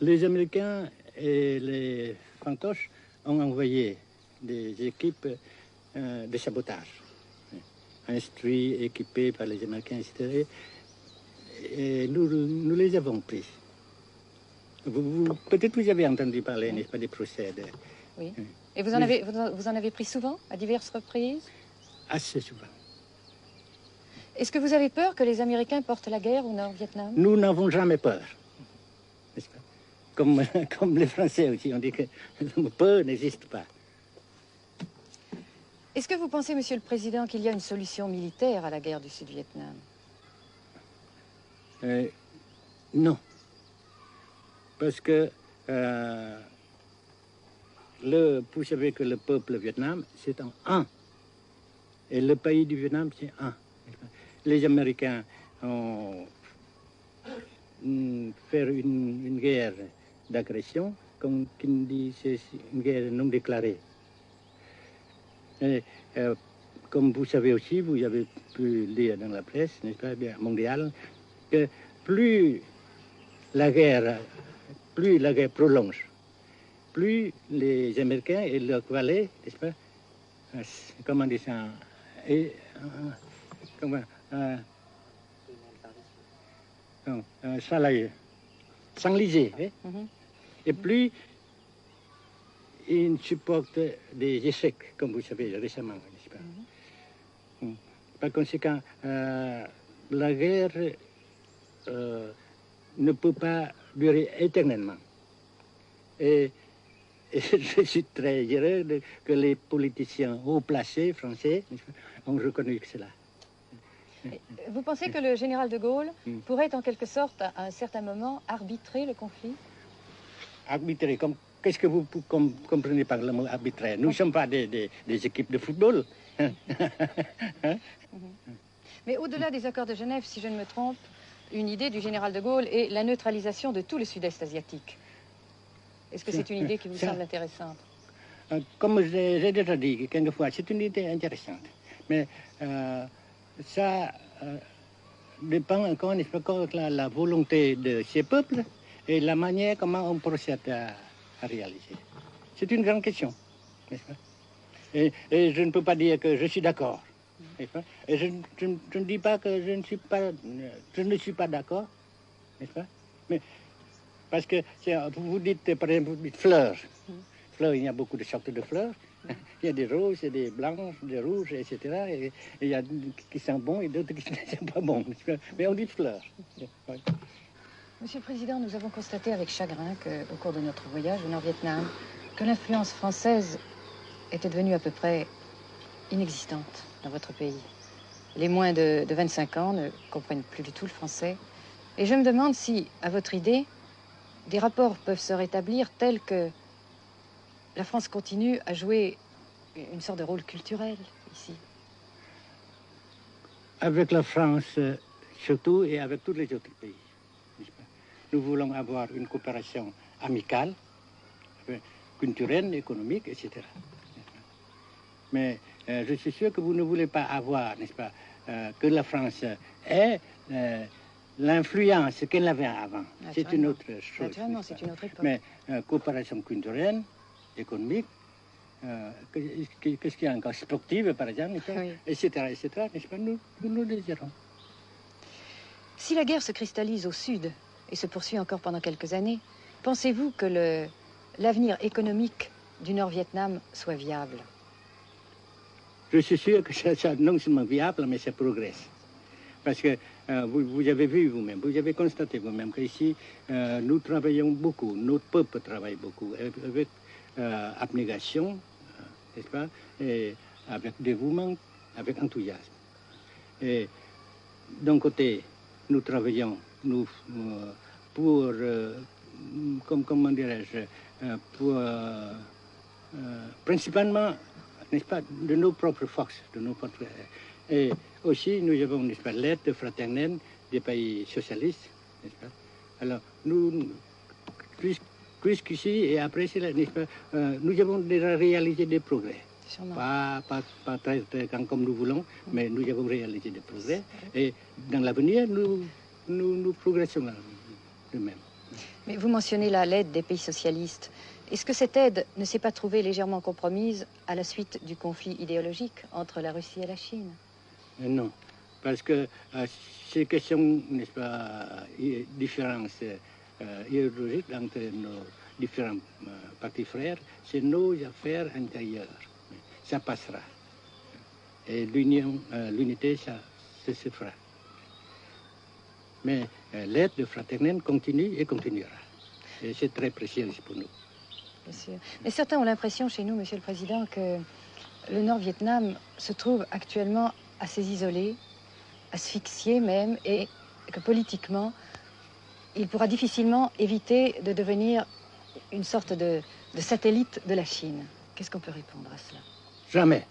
Les Américains et les fantoches ont envoyé des équipes de sabotage, instruits, équipés par les Américains, etc. Et nous les avons pris. Peut-être vous avez entendu parler, n'est-ce pas, des procès. Oui. Et vous en avez pris souvent, à diverses reprises? Assez souvent. Est-ce que vous avez peur que les Américains portent la guerre au Nord-Vietnam? Nous n'avons jamais peur, n'est-ce pas? Comme les Français aussi, on dit que peur n'existe pas. Est-ce que vous pensez, Monsieur le Président, qu'il y a une solution militaire à la guerre du Sud-Vietnam? Non. Parce que vous savez que le peuple Vietnam, c'est en un. Et le pays du Vietnam, c'est un. Les Américains ont fait une guerre d'agression, comme qui dit, c'est une guerre non déclarée. Et, comme vous savez aussi, vous avez pu lire dans la presse, n'est-ce pas, mondiale, que plus la guerre prolonge, plus les Américains et leurs valets, n'est-ce pas, comment dire ça, s'enliser, et plus ils supportent des échecs, comme vous savez récemment, n'est-ce pas. Par conséquent, la guerre ne peut pas durer éternellement. Et je suis très heureux que les politiciens haut placés français ont reconnu cela. Vous pensez que le général de Gaulle pourrait en quelque sorte, à un certain moment, arbitrer le conflit? Arbitrer, qu'est-ce que vous comprenez par le mot arbitraire? Nous ne sommes pas des équipes de football. Mais au-delà des accords de Genève, si je ne me trompe, une idée du général de Gaulle est la neutralisation de tout le sud-est asiatique. Est-ce que c'est une idée qui vous semble intéressante? Comme j'ai déjà dit quelquefois, c'est une idée intéressante. Mais ça dépend encore, n'est-ce pas, de la volonté de ces peuples et la manière comment on procède à réaliser. C'est une grande question, n'est-ce pas? Et je ne peux pas dire que je suis d'accord. Et je ne dis pas que je ne suis pas d'accord, n'est-ce pas? Mais parce que vous dites, par exemple, vous dites fleurs. Fleurs, il y a beaucoup de sortes de fleurs. Il y a des roses, des blanches, des rouges, etc. Et il y a qui sont bons et d'autres qui ne sont pas bons. Mais on dit fleurs. Monsieur le Président, nous avons constaté avec chagrin qu'au cours de notre voyage au Nord-Vietnam, que l'influence française était devenue à peu près inexistante dans votre pays. Les moins de 25 ans ne comprennent plus du tout le français. Et je me demande si, à votre idée, des rapports peuvent se rétablir tels que la France continue à jouer une sorte de rôle culturel ici. Avec la France surtout et avec tous les autres pays. Nous voulons avoir une coopération amicale, culturelle, économique, etc. Mais je suis sûr que vous ne voulez pas avoir, n'est-ce pas, que la France ait l'influence qu'elle avait avant. C'est une autre chose. Naturellement, c'est une autre époque. Mais coopération culturelle, économique, qu'est-ce qu'il y a encore, sportive par exemple, oui. etc., n'est-ce pas, nous le désirons. Si la guerre se cristallise au sud et se poursuit encore pendant quelques années, pensez-vous que l'avenir économique du Nord-Vietnam soit viable? Je suis sûr que c'est non seulement viable, mais ça progresse. Parce que vous avez vu vous-même, vous avez constaté vous-même qu'ici, nous travaillons beaucoup, notre peuple travaille beaucoup, avec abnégation, n'est-ce pas, et avec dévouement, avec enthousiasme. Et d'un côté, nous travaillons pour, comment dirais-je, principalement, n'est-ce pas, de nos propres forces, de nos propres... Et aussi, nous avons, n'est-ce pas, l'aide fraternelle des pays socialistes, n'est-ce pas. Alors, nous, jusqu'ici et après cela, n'est-ce pas, nous avons déjà réalisé des progrès. Pas très grand comme nous voulons, mais nous avons réalisé des progrès. Et dans l'avenir, nous progressons de même. Mais vous mentionnez là l'aide des pays socialistes. Est-ce que cette aide ne s'est pas trouvée légèrement compromise à la suite du conflit idéologique entre la Russie et la Chine? Non, parce que ces questions, n'est-ce pas, différences idéologiques entre nos différents partis frères, c'est nos affaires intérieures. Ça passera. Et l'unité, ça se fera. Mais l'aide fraternelle continue et continuera. Et c'est très précieux pour nous. Bien sûr. Mais certains ont l'impression chez nous, Monsieur le Président, que le Nord-Vietnam se trouve actuellement assez isolé, asphyxié même, et que politiquement, il pourra difficilement éviter de devenir une sorte de satellite de la Chine. Qu'est-ce qu'on peut répondre à cela? Jamais.